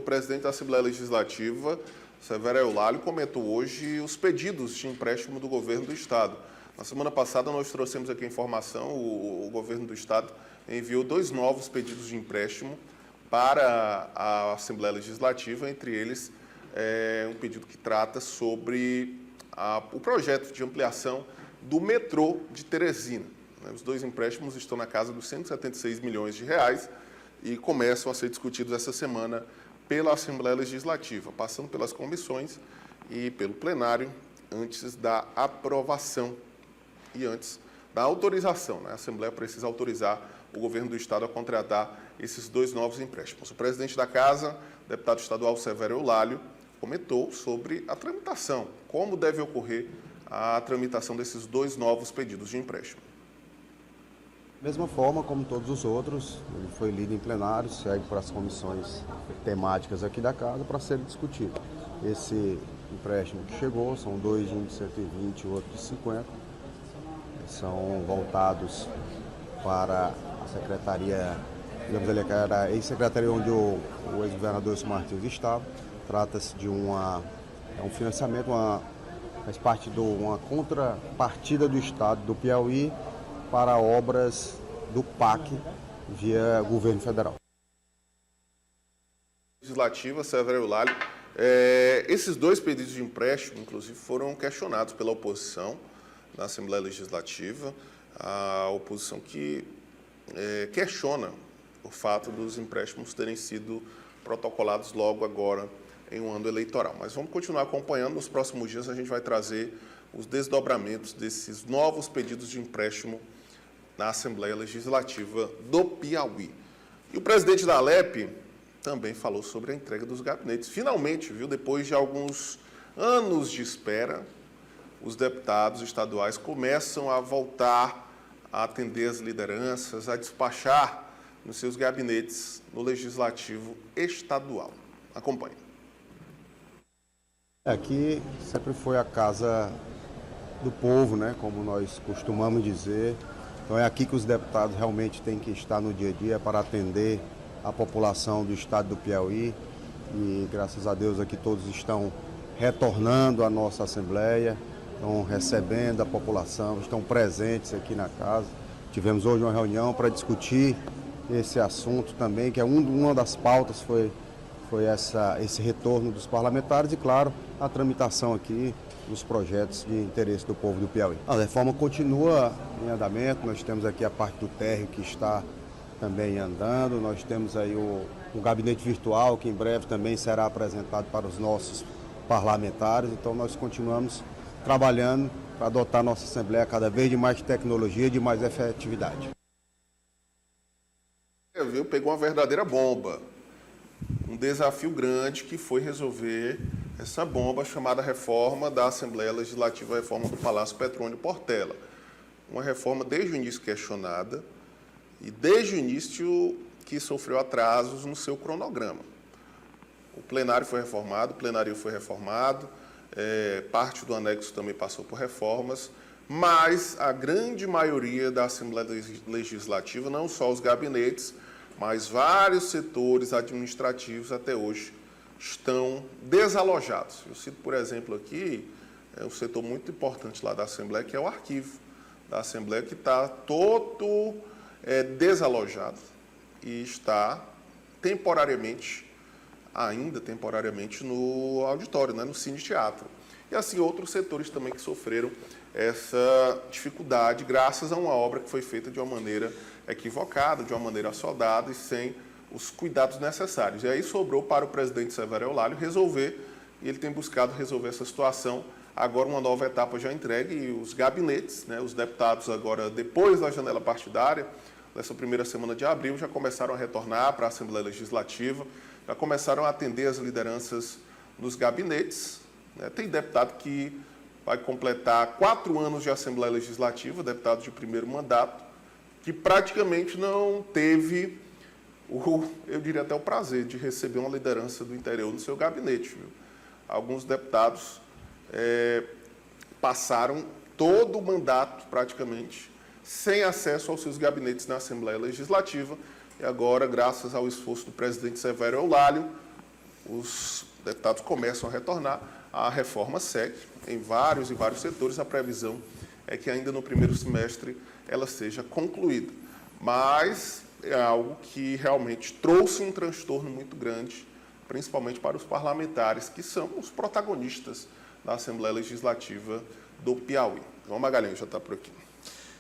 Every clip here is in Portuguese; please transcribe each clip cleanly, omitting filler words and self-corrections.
presidente da Assembleia Legislativa, Severo Eulálio, comentou hoje os pedidos de empréstimo do governo do Estado. Na semana passada, nós trouxemos aqui a informação, o governo do Estado enviou 2 novos pedidos de empréstimo para a Assembleia Legislativa, entre eles um pedido que trata sobre o projeto de ampliação do metrô de Teresina. Os 2 empréstimos estão na casa dos 176 milhões de reais e começam a ser discutidos essa semana pela Assembleia Legislativa, passando pelas comissões e pelo plenário antes da aprovação e antes da autorização. A Assembleia precisa autorizar o governo do Estado a contratar esses 2 novos empréstimos. O presidente da Casa, deputado estadual Severo Eulálio, comentou sobre a tramitação, como deve ocorrer a tramitação desses 2 novos pedidos de empréstimo. Mesma forma como todos os outros, ele foi lido em plenário, segue para as comissões temáticas aqui da Casa para ser discutido. Esse empréstimo que chegou, são 2, um de 120 e outro de 50, são voltados para a secretaria, digamos ali, que era a ex-secretaria onde o ex-governador Wilson Martins estava. Trata-se de um financiamento, faz parte de uma contrapartida do Estado do Piauí para obras do PAC via governo federal. Legislativa, Severo Eulálio, esses 2 pedidos de empréstimo, inclusive, foram questionados pela oposição na Assembleia Legislativa, a oposição que questiona o fato dos empréstimos terem sido protocolados logo agora em um ano eleitoral. Mas vamos continuar acompanhando. Nos próximos dias a gente vai trazer os desdobramentos desses novos pedidos de empréstimo na Assembleia Legislativa do Piauí. E o presidente da Alep também falou sobre a entrega dos gabinetes. Finalmente, depois de alguns anos de espera, os deputados estaduais começam a voltar a atender as lideranças, a despachar nos seus gabinetes no Legislativo Estadual. Acompanhe. Aqui sempre foi a casa do povo, como nós costumamos dizer. Então é aqui que os deputados realmente têm que estar no dia a dia para atender a população do estado do Piauí. E graças a Deus aqui todos estão retornando à nossa Assembleia, estão recebendo a população, estão presentes aqui na casa. Tivemos hoje uma reunião para discutir esse assunto também, que é uma das pautas foi esse retorno dos parlamentares e, claro, a tramitação aqui dos projetos de interesse do povo do Piauí. A reforma continua em andamento, nós temos aqui a parte do térreo que está também andando, nós temos aí o gabinete virtual que em breve também será apresentado para os nossos parlamentares, então nós continuamos trabalhando para adotar nossa Assembleia cada vez de mais tecnologia e de mais efetividade. Pegou uma verdadeira bomba, um desafio grande que foi resolver essa bomba chamada reforma da Assembleia Legislativa, a reforma do Palácio Petrônio Portela. Uma reforma desde o início questionada e desde o início que sofreu atrasos no seu cronograma. O plenário foi reformado, o plenário foi reformado, parte do anexo também passou por reformas, mas a grande maioria da Assembleia Legislativa, não só os gabinetes, mas vários setores administrativos até hoje estão desalojados. Eu cito, por exemplo, aqui um setor muito importante lá da Assembleia, que é o arquivo da Assembleia, que está todo desalojado e está ainda temporariamente no auditório, no Cine Teatro. E assim outros setores também que sofreram essa dificuldade graças a uma obra que foi feita de uma maneira equivocada, de uma maneira assodada e sem os cuidados necessários. E aí sobrou para o presidente Severo Eulálio resolver, e ele tem buscado resolver essa situação. Agora uma nova etapa já entregue e os gabinetes, os deputados agora, depois da janela partidária, nessa primeira semana de abril, já começaram a retornar para a Assembleia Legislativa, já começaram a atender as lideranças nos gabinetes. Tem deputado que vai completar 4 anos de Assembleia Legislativa, deputado de primeiro mandato, que praticamente não teve, eu diria até o prazer de receber uma liderança do interior no seu gabinete. Alguns deputados passaram todo o mandato praticamente sem acesso aos seus gabinetes na Assembleia Legislativa e agora, graças ao esforço do presidente Severo Eulálio, os deputados começam a retornar, a reforma segue em vários e vários setores. A previsão é que ainda no primeiro semestre ela seja concluída. Mas é algo que realmente trouxe um transtorno muito grande, principalmente para os parlamentares, que são os protagonistas da Assembleia Legislativa do Piauí. João Magalhães já está por aqui.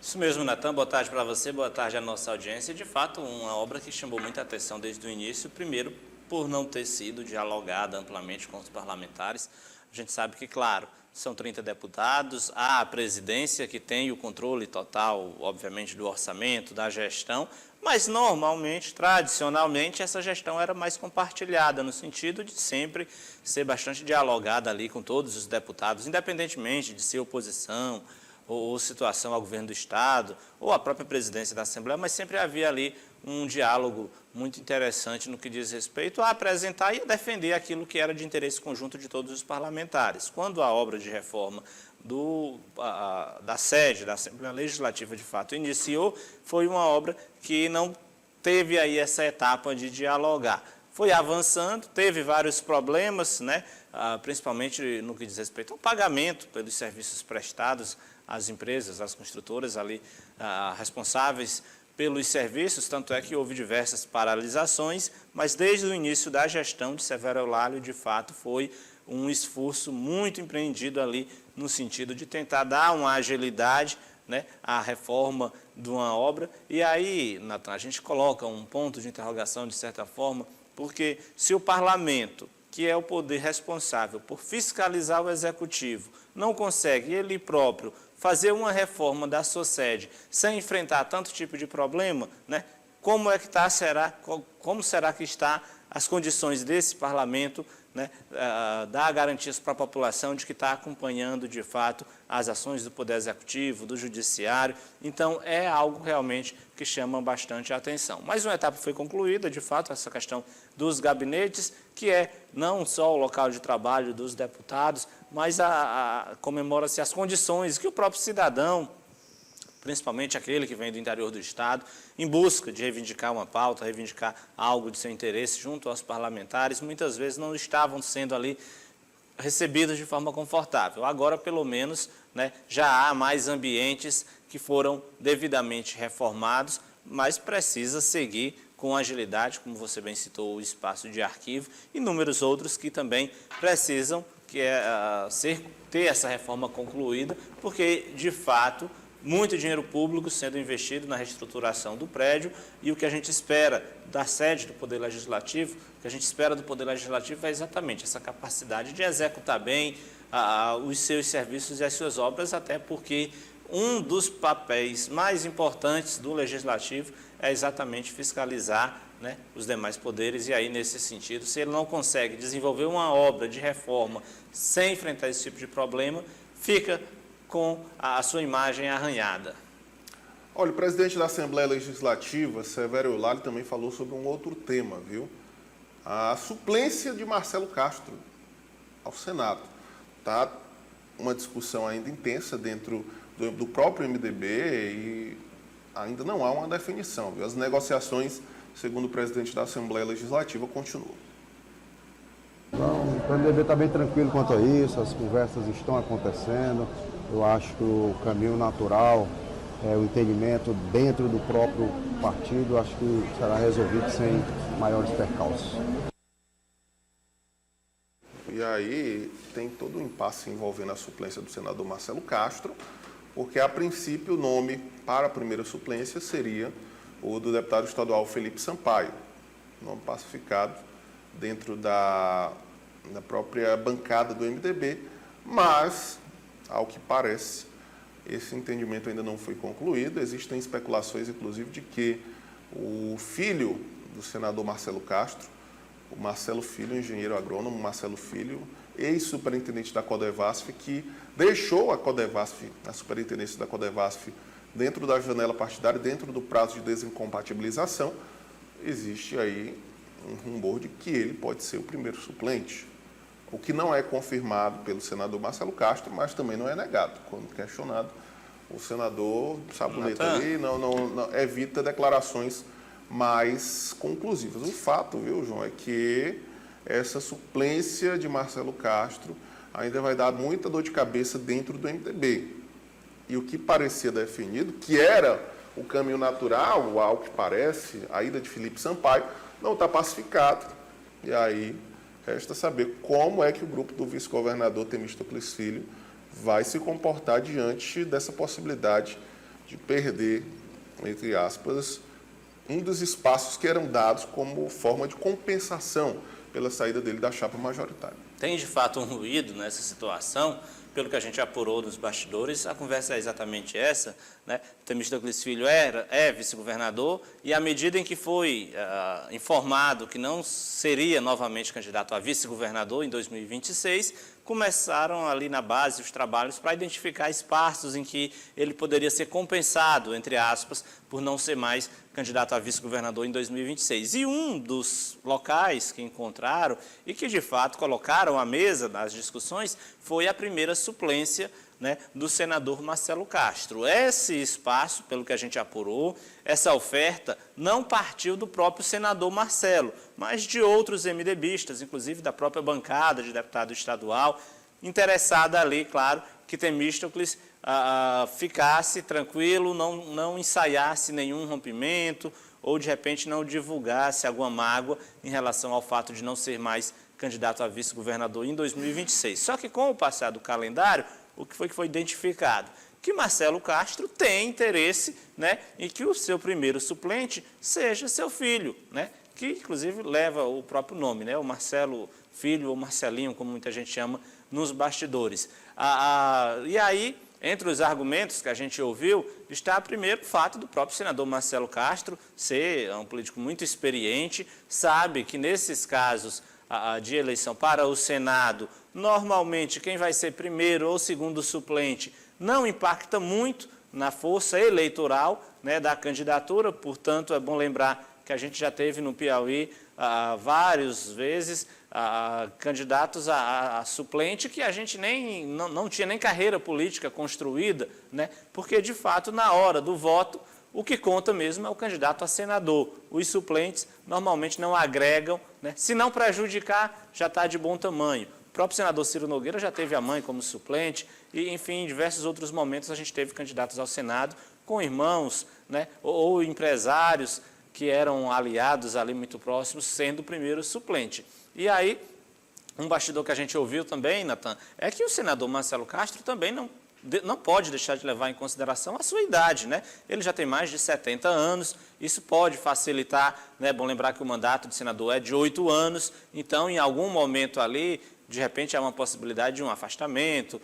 Isso mesmo, Natan. Boa tarde para você, boa tarde à nossa audiência. De fato, uma obra que chamou muita atenção desde o início, primeiro, por não ter sido dialogada amplamente com os parlamentares. A gente sabe que, claro, são 30 deputados, há a presidência que tem o controle total, obviamente, do orçamento, da gestão, mas normalmente, tradicionalmente, essa gestão era mais compartilhada, no sentido de sempre ser bastante dialogada ali com todos os deputados, independentemente de ser oposição ou situação ao governo do Estado, ou a própria presidência da Assembleia, mas sempre havia ali um diálogo muito interessante no que diz respeito a apresentar e a defender aquilo que era de interesse conjunto de todos os parlamentares. Quando a obra de reforma da sede da Assembleia Legislativa, de fato, iniciou, foi uma obra que não teve aí essa etapa de dialogar. Foi avançando, teve vários problemas, né? Principalmente no que diz respeito ao pagamento pelos serviços prestados às empresas, às construtoras ali responsáveis pelos serviços, tanto é que houve diversas paralisações, mas desde o início da gestão de Severo Eulálio, de fato, foi um esforço muito empreendido ali no sentido de tentar dar uma agilidade, né, à reforma de uma obra. E aí, Natan, a gente coloca um ponto de interrogação, de certa forma, porque se o parlamento, que é o poder responsável por fiscalizar o executivo, não consegue ele próprio fazer uma reforma da sua sede sem enfrentar tanto tipo de problema, né? Como será que está as condições desse parlamento, né, dar garantias para a população de que está acompanhando de fato as ações do Poder Executivo, do Judiciário? Então é algo realmente que chama bastante a atenção. Mais uma etapa foi concluída, de fato, essa questão dos gabinetes, que é não só o local de trabalho dos deputados, mas comemora-se as condições que o próprio cidadão, principalmente aquele que vem do interior do Estado, em busca de reivindicar uma pauta, reivindicar algo de seu interesse junto aos parlamentares, muitas vezes não estavam sendo ali recebidos de forma confortável. Agora, pelo menos, né, já há mais ambientes que foram devidamente reformados, mas precisa seguir com agilidade, como você bem citou, o espaço de arquivo, e inúmeros outros que também precisam ter essa reforma concluída, porque, de fato, muito dinheiro público sendo investido na reestruturação do prédio, e o que a gente espera da sede do Poder Legislativo, o que a gente espera do Poder Legislativo é exatamente essa capacidade de executar bem os seus serviços e as suas obras, até porque um dos papéis mais importantes do Legislativo é exatamente fiscalizar, né, os demais poderes, e aí, nesse sentido, se ele não consegue desenvolver uma obra de reforma sem enfrentar esse tipo de problema, fica com a sua imagem arranhada. Olha, o presidente da Assembleia Legislativa, Severo Eulálio, também falou sobre um outro tema, viu? A suplência de Marcelo Castro ao Senado. Está uma discussão ainda intensa dentro do próprio MDB e ainda não há uma definição, viu? As negociações, segundo o presidente da Assembleia Legislativa, continuam. Então, o MDB está bem tranquilo quanto a isso, as conversas estão acontecendo. Eu acho que o caminho natural é o entendimento dentro do próprio partido, acho que será resolvido sem maiores percalços. E aí tem todo um impasse envolvendo a suplência do senador Marcelo Castro, porque a princípio o nome para a primeira suplência seria o do deputado estadual Felipe Sampaio, nome pacificado dentro da própria bancada do MDB, mas, ao que parece, esse entendimento ainda não foi concluído. Existem especulações, inclusive, de que o filho do senador Marcelo Castro, o Marcelo Filho, engenheiro agrônomo Marcelo Filho, ex-superintendente da Codevasf, que deixou a Codevasf, a superintendência da Codevasf, dentro da janela partidária, dentro do prazo de desincompatibilização, existe aí um rumor de que ele pode ser o primeiro suplente. O que não é confirmado pelo senador Marcelo Castro, mas também não é negado. Quando questionado, o senador saboneta ali, não evita declarações mais conclusivas. O fato, viu, João, é que essa suplência de Marcelo Castro ainda vai dar muita dor de cabeça dentro do MDB. E o que parecia definido, que era o caminho natural, ao que parece, a ida de Felipe Sampaio, não está pacificado. E aí resta saber como é que o grupo do vice-governador Temístocles Filho vai se comportar diante dessa possibilidade de perder, entre aspas, um dos espaços que eram dados como forma de compensação pela saída dele da chapa majoritária. Tem, de fato, um ruído nessa situação, pelo que a gente apurou nos bastidores, a conversa é exatamente essa, né? Temístocles Filho é vice-governador e, à medida em que foi informado que não seria novamente candidato a vice-governador em 2026, começaram ali na base os trabalhos para identificar espaços em que ele poderia ser compensado, entre aspas, por não ser mais candidato a vice-governador em 2026. E um dos locais que encontraram e que, de fato, colocaram à mesa nas discussões foi a primeira suplência, né, do senador Marcelo Castro. Esse espaço, pelo que a gente apurou, essa oferta não partiu do próprio senador Marcelo, mas de outros MDBistas, inclusive da própria bancada de deputado estadual, interessada ali, claro, que Temístocles ficasse tranquilo, não ensaiasse nenhum rompimento ou, de repente, não divulgasse alguma mágoa em relação ao fato de não ser mais candidato a vice-governador em 2026. Só que, com o passar do calendário, o que foi identificado? Que Marcelo Castro tem interesse, né, em que o seu primeiro suplente seja seu filho, né, que inclusive leva o próprio nome, né, o Marcelo Filho, ou Marcelinho, como muita gente chama, nos bastidores. E aí, entre os argumentos que a gente ouviu, está primeiro o fato do próprio senador Marcelo Castro ser um político muito experiente, sabe que nesses casos de eleição para o Senado, normalmente quem vai ser primeiro ou segundo suplente não impacta muito na força eleitoral, né, da candidatura, portanto é bom lembrar que a gente já teve no Piauí várias vezes candidatos a suplente que a gente não tinha nem carreira política construída, né, porque de fato na hora do voto o que conta mesmo é o candidato a senador. Os suplentes normalmente não agregam, né? Se não prejudicar, já está de bom tamanho. O próprio senador Ciro Nogueira já teve a mãe como suplente e, enfim, em diversos outros momentos a gente teve candidatos ao Senado com irmãos, né? ou empresários que eram aliados ali muito próximos, sendo o primeiro suplente. E aí, um bastidor que a gente ouviu também, Natan, é que o senador Marcelo Castro também não pode deixar de levar em consideração a sua idade, né? Ele já tem mais de 70 anos, isso pode facilitar, né? É bom lembrar que o mandato de senador é de 8 anos, então em algum momento ali, de repente há uma possibilidade de um afastamento,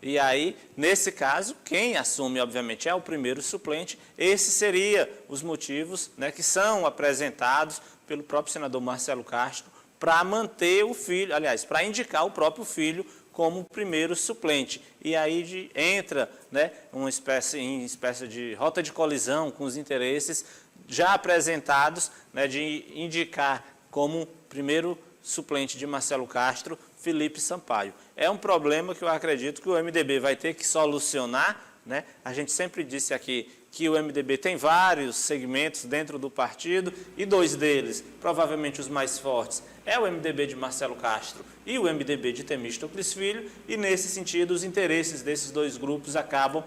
e aí, nesse caso, quem assume, obviamente, é o primeiro suplente. Esses seriam os motivos, né, que são apresentados pelo próprio senador Marcelo Castro para manter o filho, aliás, para indicar o próprio filho como primeiro suplente. E aí entra, né, uma espécie de rota de colisão com os interesses já apresentados, né, de indicar como primeiro suplente de Marcelo Castro, Felipe Sampaio. É um problema que eu acredito que o MDB vai ter que solucionar, né? A gente sempre disse aqui que o MDB tem vários segmentos dentro do partido e dois deles, provavelmente os mais fortes, é o MDB de Marcelo Castro e o MDB de Temístocles Filho, e nesse sentido os interesses desses dois grupos acabam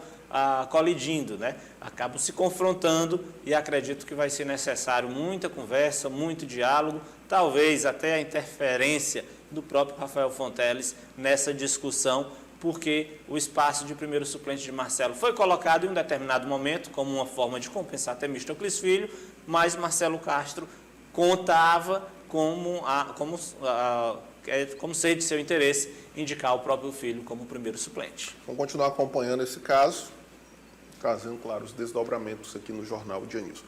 colidindo, né? Acabam se confrontando, e acredito que vai ser necessário muita conversa, muito diálogo, talvez até a interferência do próprio Rafael Fonteles nessa discussão, porque o espaço de primeiro suplente de Marcelo foi colocado em um determinado momento como uma forma de compensar Temístocles Filho, mas Marcelo Castro contava como ser de seu interesse indicar o próprio filho como primeiro suplente. Vamos continuar acompanhando esse caso, trazendo, claro, os desdobramentos aqui no Jornal Dia News.